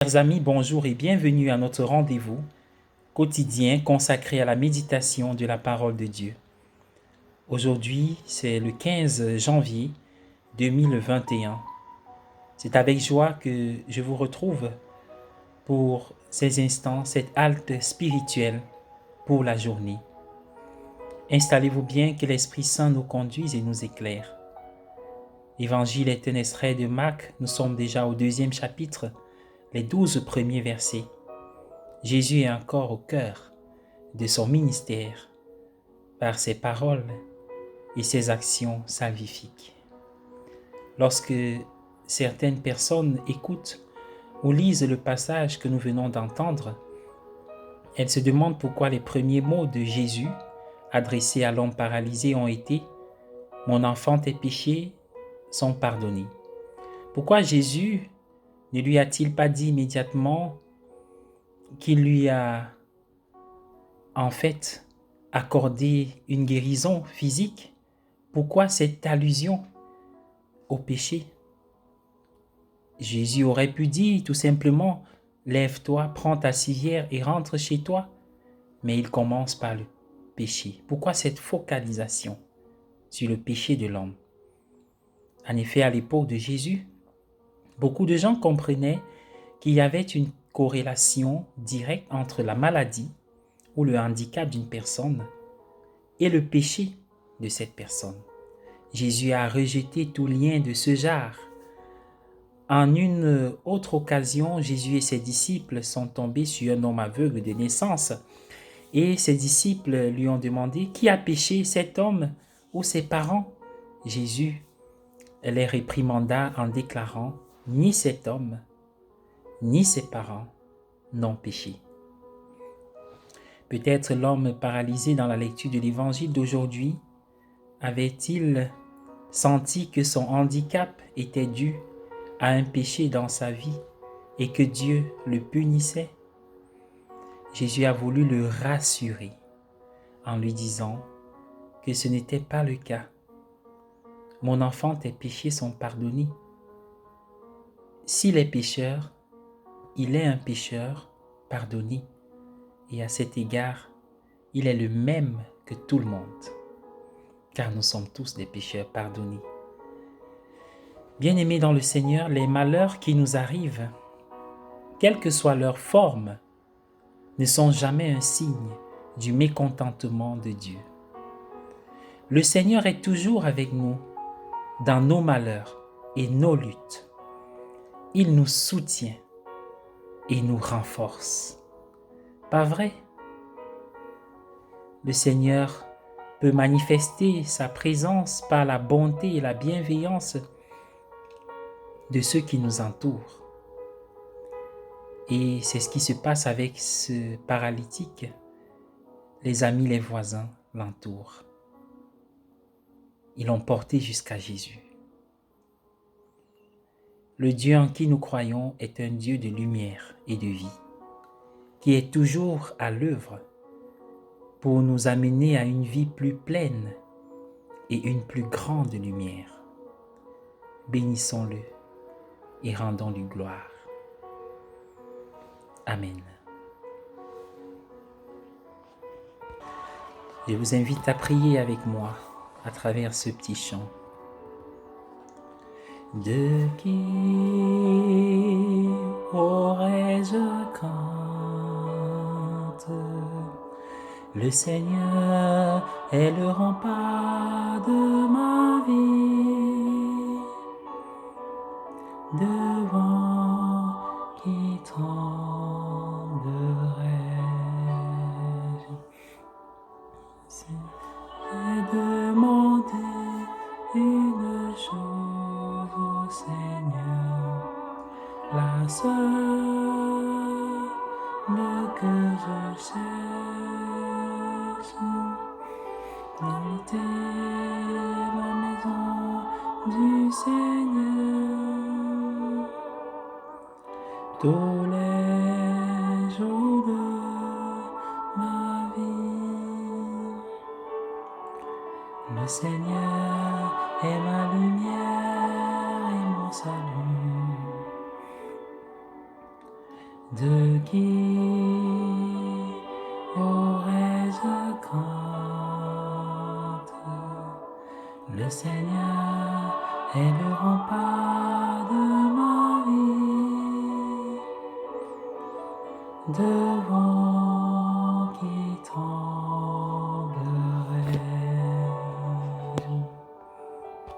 Chers amis, bonjour et bienvenue à notre rendez-vous quotidien consacré à la méditation de la parole de Dieu. Aujourd'hui, c'est le 15 janvier 2021. C'est avec joie que je vous retrouve pour ces instants, cette halte spirituelle pour la journée. Installez-vous bien, que l'Esprit Saint nous conduise et nous éclaire. L'Évangile est un extrait de Marc, nous sommes déjà au 2e chapitre, les 12 premiers versets. Jésus est encore au cœur de son ministère par ses paroles et ses actions salvifiques. Lorsque certaines personnes écoutent ou lisent le passage que nous venons d'entendre, elles se demandent pourquoi les premiers mots de Jésus adressés à l'homme paralysé ont été « Mon enfant, tes péchés sont pardonnés ». Pourquoi Jésus ne lui a-t-il pas dit immédiatement qu'il lui a en fait accordé une guérison physique? Pourquoi cette allusion au péché? Jésus aurait pu dire tout simplement « Lève-toi, prends ta civière et rentre chez toi ». Mais il commence par le péché. Pourquoi cette focalisation sur le péché de l'homme? En effet, à l'époque de Jésus, beaucoup de gens comprenaient qu'il y avait une corrélation directe entre la maladie ou le handicap d'une personne et le péché de cette personne. Jésus a rejeté tout lien de ce genre. En une autre occasion, Jésus et ses disciples sont tombés sur un homme aveugle de naissance et ses disciples lui ont demandé « Qui a péché, cet homme ou ses parents ?» Jésus les réprimanda en déclarant « Ni cet homme, ni ses parents n'ont péché. » Peut-être l'homme paralysé dans la lecture de l'évangile d'aujourd'hui avait-il senti que son handicap était dû à un péché dans sa vie et que Dieu le punissait? Jésus a voulu le rassurer en lui disant que ce n'était pas le cas. « Mon enfant, tes péchés sont pardonnés. » S'il est pécheur, il est un pécheur pardonné. Et à cet égard, il est le même que tout le monde, car nous sommes tous des pécheurs pardonnés. Bien-aimés dans le Seigneur, les malheurs qui nous arrivent, quelle que soit leur forme, ne sont jamais un signe du mécontentement de Dieu. Le Seigneur est toujours avec nous dans nos malheurs et nos luttes. Il nous soutient et nous renforce. Pas vrai? Le Seigneur peut manifester sa présence par la bonté et la bienveillance de ceux qui nous entourent. Et c'est ce qui se passe avec ce paralytique. Les amis, les voisins l'entourent. Ils l'ont porté jusqu'à Jésus. Le Dieu en qui nous croyons est un Dieu de lumière et de vie, qui est toujours à l'œuvre pour nous amener à une vie plus pleine et une plus grande lumière. Bénissons-le et rendons-lui gloire. Amen. Je vous invite à prier avec moi à travers ce petit chant. De qui aurais-je crainte? Le Seigneur est le rempart de ma vie. Devant qui tremblerai-je? J'ai demandé une chose au Seigneur, la seule que je cherche, habiter la maison du Seigneur tous les jours de ma vie. Le Seigneur est ma lumière et mon salut. De qui aurais-je crainte? Le Seigneur est le rempart de ma vie. Devant